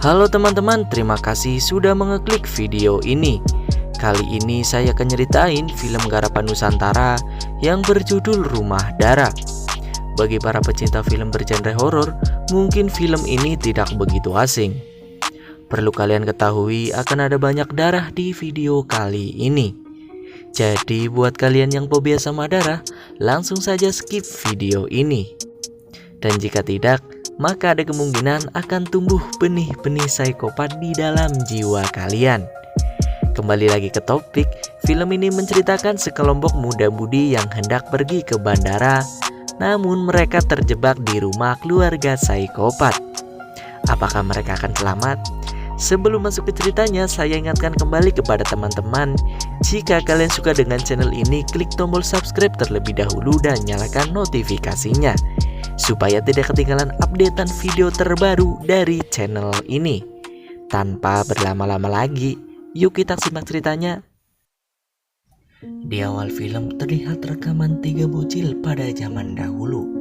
Halo teman-teman, terima kasih sudah mengeklik video ini. Kali ini saya akan nyeritain film garapan Nusantara yang berjudul Rumah Dara. Bagi para pecinta film bergenre horor, mungkin film ini tidak begitu asing. Perlu kalian ketahui akan ada banyak darah di video kali ini. Jadi buat kalian yang fobia sama darah, langsung saja skip video ini. Dan jika tidak, maka ada kemungkinan akan tumbuh benih-benih psikopat di dalam jiwa kalian. Kembali lagi ke topik, film ini menceritakan sekelompok muda-mudi yang hendak pergi ke bandara, namun mereka terjebak di rumah keluarga psikopat. Apakah mereka akan selamat? Sebelum masuk ke ceritanya, saya ingatkan kembali kepada teman-teman, jika kalian suka dengan channel ini, klik tombol subscribe terlebih dahulu dan nyalakan notifikasinya, supaya tidak ketinggalan updatean video terbaru dari channel ini. Tanpa berlama-lama lagi, yuk kita simak ceritanya. Di awal film terlihat rekaman 3 bocil pada zaman dahulu.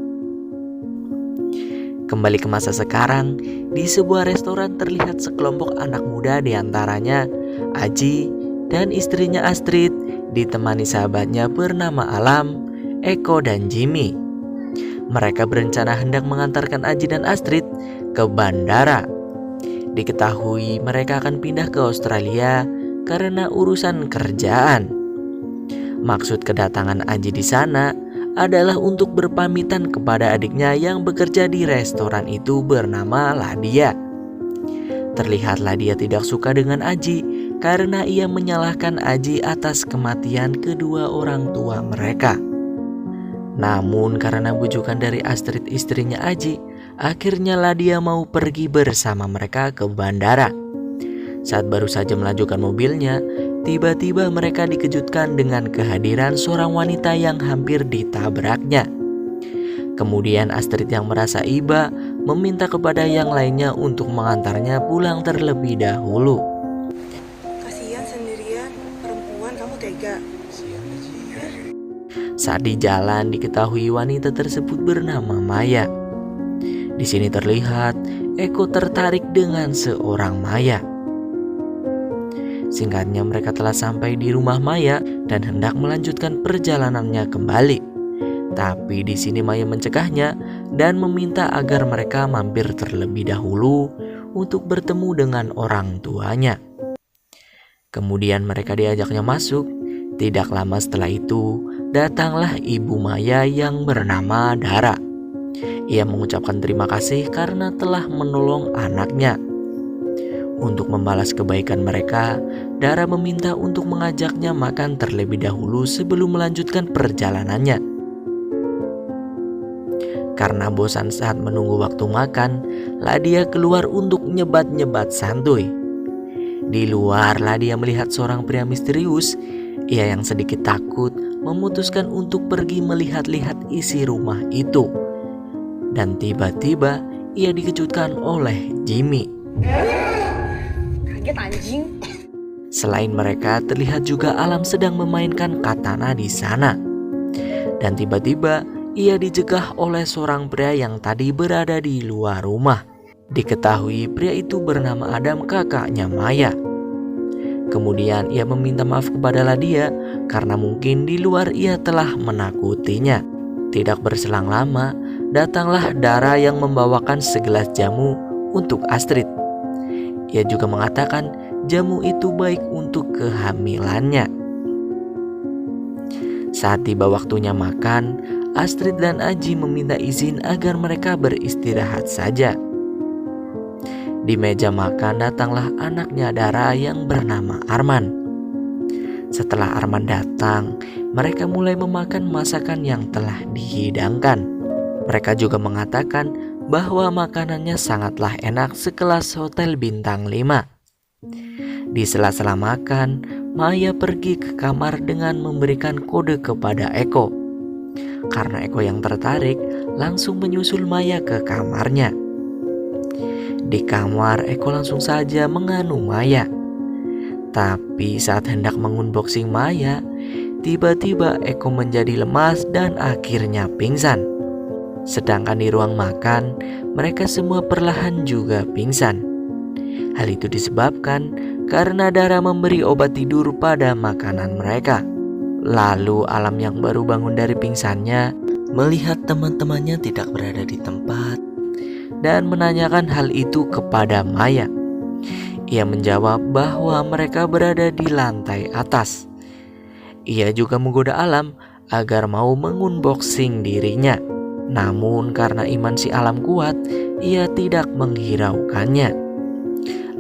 Kembali ke masa sekarang, di sebuah restoran terlihat sekelompok anak muda, diantaranya Aji dan istrinya Astrid, ditemani sahabatnya bernama Alam, Eko, dan Jimmy. Mereka berencana hendak mengantarkan Aji dan Astrid ke bandara. Diketahui mereka akan pindah ke Australia karena urusan kerjaan. Maksud kedatangan Aji di sana adalah untuk berpamitan kepada adiknya yang bekerja di restoran itu bernama Ladia. Terlihat Ladia tidak suka dengan Aji karena ia menyalahkan Aji atas kematian kedua orang tua mereka. Namun karena bujukan dari Astrid istrinya Aji, akhirnya Ladia mau pergi bersama mereka ke bandara. Saat baru saja melanjutkan mobilnya, tiba-tiba mereka dikejutkan dengan kehadiran seorang wanita yang hampir ditabraknya. Kemudian Astrid yang merasa iba meminta kepada yang lainnya untuk mengantarnya pulang terlebih dahulu. Kasihan sendirian, perempuan kamu tega. Saat di jalan diketahui wanita tersebut bernama Maya. Di sini terlihat Eko tertarik dengan seorang Maya. Singkatnya mereka telah sampai di rumah Maya dan hendak melanjutkan perjalanannya kembali. Tapi di sini Maya mencegahnya dan meminta agar mereka mampir terlebih dahulu untuk bertemu dengan orang tuanya. Kemudian mereka diajaknya masuk. Tidak lama setelah itu, datanglah ibu Maya yang bernama Dara. Ia mengucapkan terima kasih karena telah menolong anaknya. Untuk membalas kebaikan mereka, Dara meminta untuk mengajaknya makan terlebih dahulu sebelum melanjutkan perjalanannya. Karena bosan saat menunggu waktu makan, Ladia keluar untuk nyebat-nyebat santuy. Di luar, Ladia melihat seorang pria misterius. Ia yang sedikit takut memutuskan untuk pergi melihat-lihat isi rumah itu. Dan tiba-tiba ia dikejutkan oleh Jimmy. Kaget anjing. Selain mereka, terlihat juga Alam sedang memainkan katana di sana. Dan tiba-tiba ia dijegal oleh seorang pria yang tadi berada di luar rumah. Diketahui pria itu bernama Adam, kakaknya Maya. Kemudian ia meminta maaf kepada Ladia karena mungkin di luar ia telah menakutinya. Tidak berselang lama, datanglah Dara yang membawakan segelas jamu untuk Astrid. Ia juga mengatakan jamu itu baik untuk kehamilannya. Saat tiba waktunya makan, Astrid dan Aji meminta izin agar mereka beristirahat saja. Di meja makan datanglah anaknya Dara yang bernama Arman. Setelah Arman datang, mereka mulai memakan masakan yang telah dihidangkan. Mereka juga mengatakan bahwa makanannya sangatlah enak sekelas hotel bintang 5. Di sela-sela makan, Maya pergi ke kamar dengan memberikan kode kepada Eko. Karena Eko yang tertarik, langsung menyusul Maya ke kamarnya. Di kamar, Eko langsung saja menganu Maya. Tapi saat hendak mengunboxing Maya, tiba-tiba Eko menjadi lemas dan akhirnya pingsan. Sedangkan di ruang makan, mereka semua perlahan juga pingsan. Hal itu disebabkan karena Dara memberi obat tidur pada makanan mereka. Lalu Alam yang baru bangun dari pingsannya melihat teman-temannya tidak berada di tempat dan menanyakan hal itu kepada Maya. Ia menjawab bahwa mereka berada di lantai atas. Ia juga menggoda Alam agar mau mengunboxing dirinya. Namun karena iman si Alam kuat, ia tidak menghiraukannya.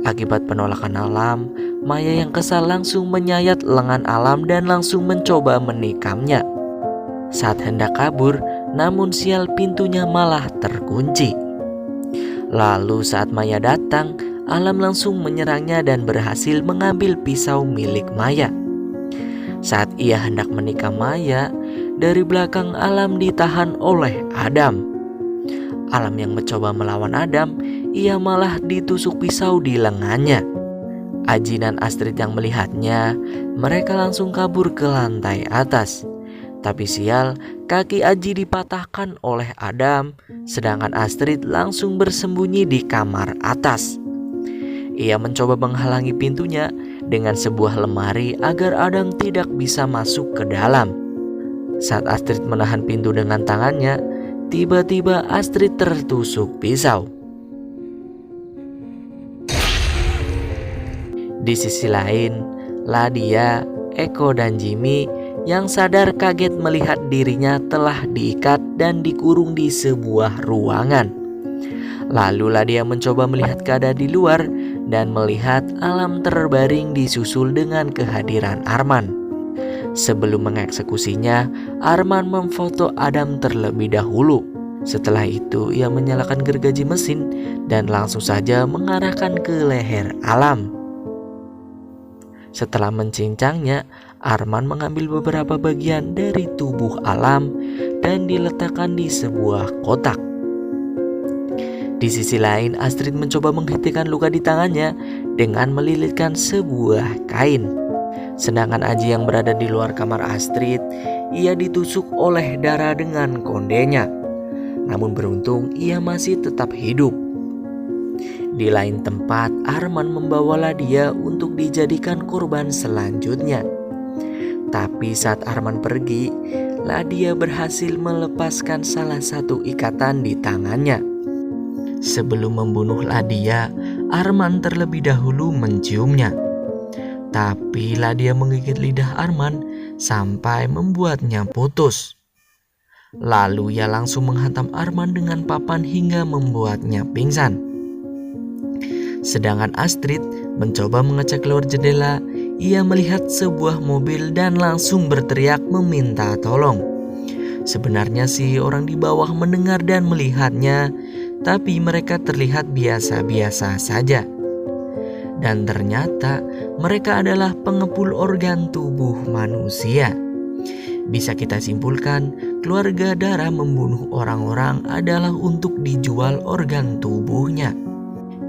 Akibat penolakan Alam, Maya yang kesal langsung menyayat lengan Alam dan langsung mencoba menikamnya. Saat hendak kabur, namun sial pintunya malah terkunci. Lalu saat Maya datang, Alam langsung menyerangnya dan berhasil mengambil pisau milik Maya. Saat ia hendak menikam Maya, dari belakang Alam ditahan oleh Adam. Alam yang mencoba melawan Adam, ia malah ditusuk pisau di lengannya. Aji dan Astrid yang melihatnya, mereka langsung kabur ke lantai atas. Tapi sial, kaki Aji dipatahkan oleh Adam, sedangkan Astrid langsung bersembunyi di kamar atas. Ia mencoba menghalangi pintunya dengan sebuah lemari agar Adam tidak bisa masuk ke dalam. Saat Astrid menahan pintu dengan tangannya, tiba-tiba Astrid tertusuk pisau. Di sisi lain, Ladia, Eko, dan Jimmy yang sadar kaget melihat dirinya telah diikat dan dikurung di sebuah ruangan. Lalu Ladia mencoba melihat keadaan di luar dan melihat Alam terbaring disusul dengan kehadiran Arman. Sebelum mengeksekusinya, Arman memfoto Adam terlebih dahulu. Setelah itu ia menyalakan gergaji mesin dan langsung saja mengarahkan ke leher Alam. Setelah mencincangnya, Arman mengambil beberapa bagian dari tubuh Alam dan diletakkan di sebuah kotak. Di sisi lain, Astrid mencoba menghentikan luka di tangannya dengan melilitkan sebuah kain. Sedangkan Aji yang berada di luar kamar Astrid, ia ditusuk oleh Dara dengan kondenya. Namun beruntung ia masih tetap hidup. Di lain tempat, Arman membawa Ladia untuk dijadikan korban selanjutnya. Tapi saat Arman pergi, Ladia berhasil melepaskan salah satu ikatan di tangannya. Sebelum membunuh Ladia, Arman terlebih dahulu menciumnya. Tapi Ladia menggigit lidah Arman sampai membuatnya putus. Lalu ia langsung menghantam Arman dengan papan hingga membuatnya pingsan. Sedangkan Astrid mencoba mengecek keluar jendela. Ia melihat sebuah mobil dan langsung berteriak meminta tolong. Sebenarnya sih orang di bawah mendengar dan melihatnya, tapi mereka terlihat biasa-biasa saja. Dan ternyata mereka adalah pengepul organ tubuh manusia. Bisa kita simpulkan, keluarga Dara membunuh orang-orang adalah untuk dijual organ tubuhnya.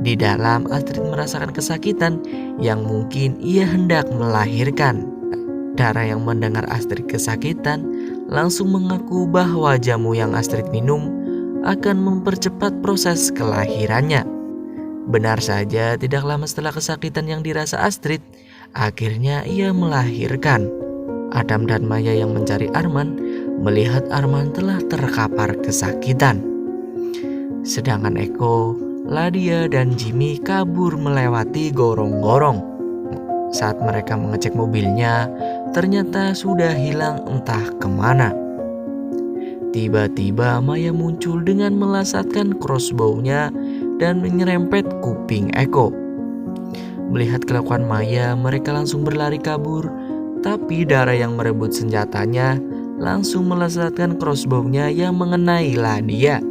Di dalam, Astrid merasakan kesakitan yang mungkin ia hendak melahirkan. Dara yang mendengar Astrid kesakitan langsung mengaku bahwa jamu yang Astrid minum akan mempercepat proses kelahirannya. Benar saja, tidak lama setelah kesakitan yang dirasa Astrid, akhirnya ia melahirkan. Adam dan Maya yang mencari Arman melihat Arman telah terkapar kesakitan. Sedangkan Eko, Ladia, dan Jimmy kabur melewati gorong-gorong. Saat mereka mengecek mobilnya, ternyata sudah hilang entah kemana. Tiba-tiba Maya muncul dengan melasatkan crossbow-nya dan menyerempet kuping Eko. Melihat kelakuan Maya, mereka langsung berlari kabur. Tapi Dara yang merebut senjatanya langsung melasatkan crossbow-nya yang mengenai Ladia.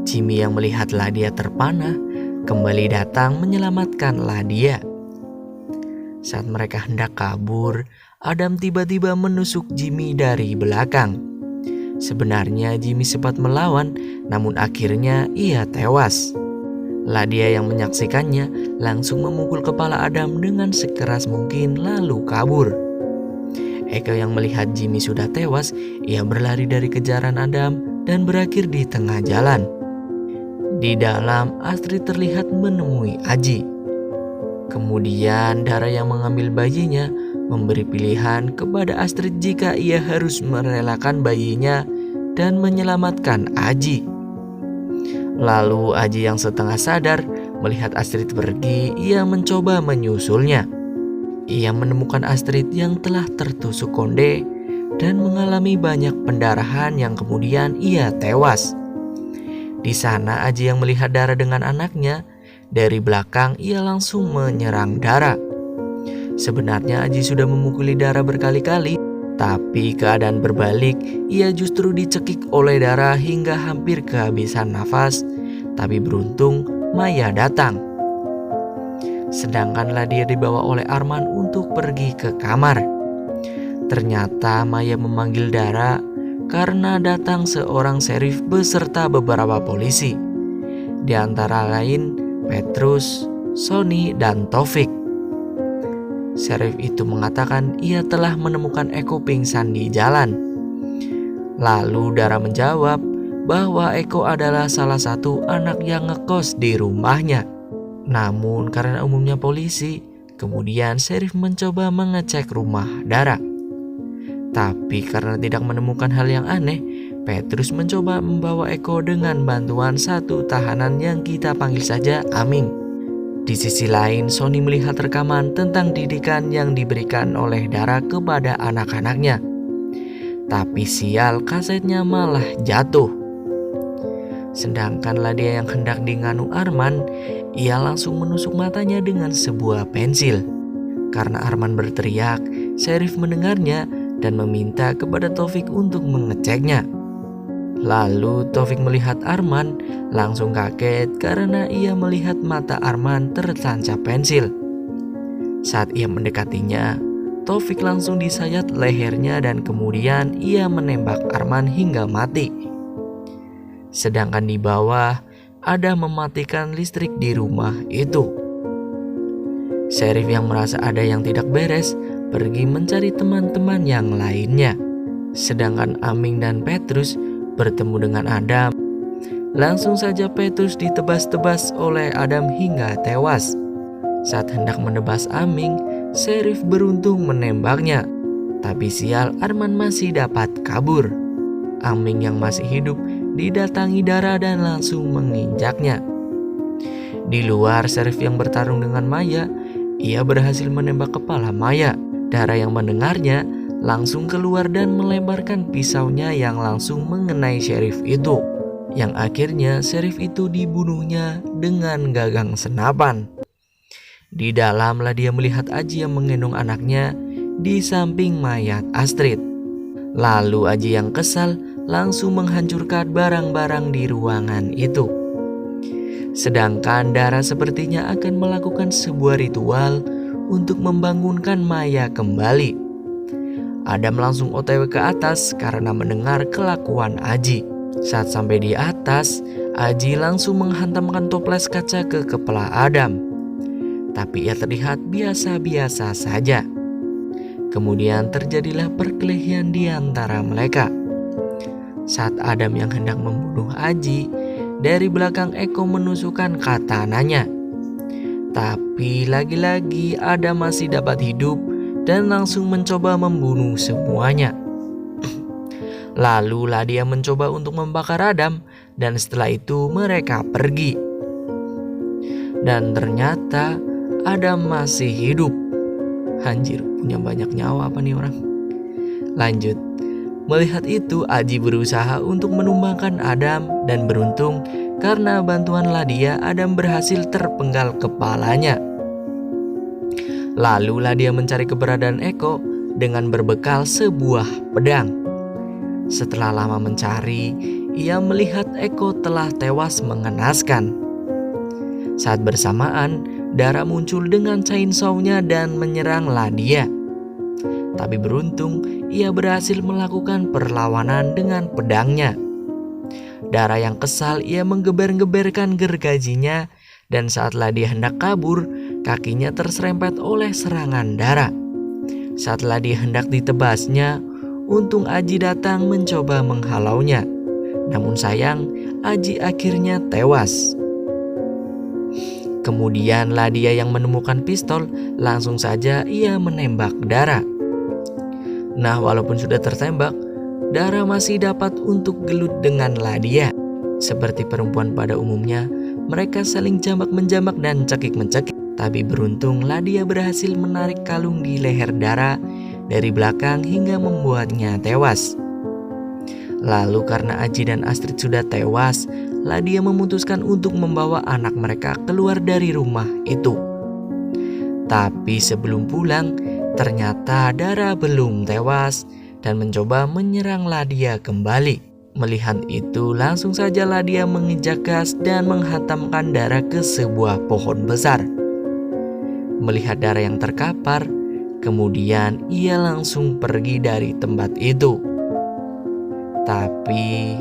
Jimmy yang melihat Ladia terpanah kembali datang menyelamatkan Ladia. Saat mereka hendak kabur, Adam tiba-tiba menusuk Jimmy dari belakang. Sebenarnya Jimmy sempat melawan, namun akhirnya ia tewas. Ladia yang menyaksikannya langsung memukul kepala Adam dengan sekeras mungkin lalu kabur. Eko yang melihat Jimmy sudah tewas, ia berlari dari kejaran Adam dan berakhir di tengah jalan. Di dalam, Astrid terlihat menemui Aji. Kemudian Dara yang mengambil bayinya memberi pilihan kepada Astrid jika ia harus merelakan bayinya dan menyelamatkan Aji. Lalu Aji yang setengah sadar melihat Astrid pergi, ia mencoba menyusulnya. Ia menemukan Astrid yang telah tertusuk konde dan mengalami banyak pendarahan yang kemudian ia tewas. Di sana Aji yang melihat Dara dengan anaknya. Dari belakang ia langsung menyerang Dara. Sebenarnya Aji sudah memukuli Dara berkali-kali, tapi keadaan berbalik, ia justru dicekik oleh Dara hingga hampir kehabisan nafas. Tapi beruntung Maya datang. Sedangkan Ladia dibawa oleh Arman untuk pergi ke kamar. Ternyata Maya memanggil Dara karena datang seorang sheriff beserta beberapa polisi. Di antara lain Petrus, Sony, dan Taufik. Sheriff itu mengatakan ia telah menemukan Eko pingsan di jalan. Lalu Dara menjawab bahwa Eko adalah salah satu anak yang ngekos di rumahnya. Namun karena umumnya polisi, kemudian sheriff mencoba mengecek rumah Dara. Tapi karena tidak menemukan hal yang aneh, Petrus mencoba membawa Eko dengan bantuan satu tahanan yang kita panggil saja Aming. Di sisi lain, Sony melihat rekaman tentang didikan yang diberikan oleh Dara kepada anak-anaknya. Tapi sial, kasetnya malah jatuh. Sedangkan Ladia yang hendak diganu Arman, ia langsung menusuk matanya dengan sebuah pensil. Karena Arman berteriak, sheriff mendengarnya dan meminta kepada Taufik untuk mengeceknya. Lalu Taufik melihat Arman, langsung kaget karena ia melihat mata Arman tertancap pensil. Saat ia mendekatinya, Taufik langsung disayat lehernya dan kemudian ia menembak Arman hingga mati. Sedangkan di bawah, Adam mematikan listrik di rumah itu. Sheriff yang merasa ada yang tidak beres pergi mencari teman-teman yang lainnya. Sedangkan Aming dan Petrus bertemu dengan Adam. Langsung saja Petrus ditebas-tebas oleh Adam hingga tewas. Saat hendak menebas Aming, sheriff beruntung menembaknya. Tapi sial, Arman masih dapat kabur. Aming yang masih hidup didatangi Dara dan langsung menginjaknya. Di luar, sheriff yang bertarung dengan Maya, ia berhasil menembak kepala Maya. Dara yang mendengarnya langsung keluar dan melemparkan pisaunya yang langsung mengenai sheriff itu. Yang akhirnya sheriff itu dibunuhnya dengan gagang senapan. Di dalam Ladia melihat Aji yang menggendong anaknya di samping mayat Astrid. Lalu Aji yang kesal langsung menghancurkan barang-barang di ruangan itu. Sedangkan Dara sepertinya akan melakukan sebuah ritual untuk membangunkan Maya kembali. Adam langsung OTW ke atas karena mendengar kelakuan Aji. Saat sampai di atas, Aji langsung menghantamkan toples kaca ke kepala Adam. Tapi ia terlihat biasa-biasa saja. Kemudian terjadilah perkelahian di antara mereka. Saat Adam yang hendak membunuh Aji, dari belakang Eko menusukkan katananya. Tapi lagi-lagi Adam masih dapat hidup dan langsung mencoba membunuh semuanya. Lalu Ladia mencoba untuk membakar Adam dan setelah itu mereka pergi. Dan ternyata Adam masih hidup. Anjir, punya banyak nyawa apa nih orang? Lanjut. Melihat itu, Aji berusaha untuk menumbangkan Adam dan beruntung karena bantuan Ladia, Adam berhasil terpenggal kepalanya. Lalu Ladia mencari keberadaan Eko dengan berbekal sebuah pedang. Setelah lama mencari, ia melihat Eko telah tewas mengenaskan. Saat bersamaan, Dara muncul dengan chainsaw-nya dan menyerang Ladia. Tapi beruntung, ia berhasil melakukan perlawanan dengan pedangnya. Dara yang kesal, ia menggeber-geberkan gergajinya dan saat Ladia hendak kabur, kakinya terserempet oleh serangan Dara. Saat Ladia hendak ditebasnya, untung Aji datang mencoba menghalaunya. Namun sayang, Aji akhirnya tewas. Kemudian Ladia yang menemukan pistol, langsung saja ia menembak Dara. Nah, walaupun sudah tertembak, Dara masih dapat untuk gelut dengan Ladia. Seperti perempuan pada umumnya, mereka saling jamak-menjamak dan cekik-mencekik. Tapi beruntung Ladia berhasil menarik kalung di leher Dara dari belakang hingga membuatnya tewas. Lalu karena Aji dan Astrid sudah tewas, Ladia memutuskan untuk membawa anak mereka keluar dari rumah itu. Tapi sebelum pulang, ternyata Dara belum tewas dan mencoba menyerang Ladia kembali. Melihat itu, langsung saja Ladia menginjak gas dan menghantamkan Dara ke sebuah pohon besar. Melihat Dara yang terkapar, kemudian ia langsung pergi dari tempat itu. Tapi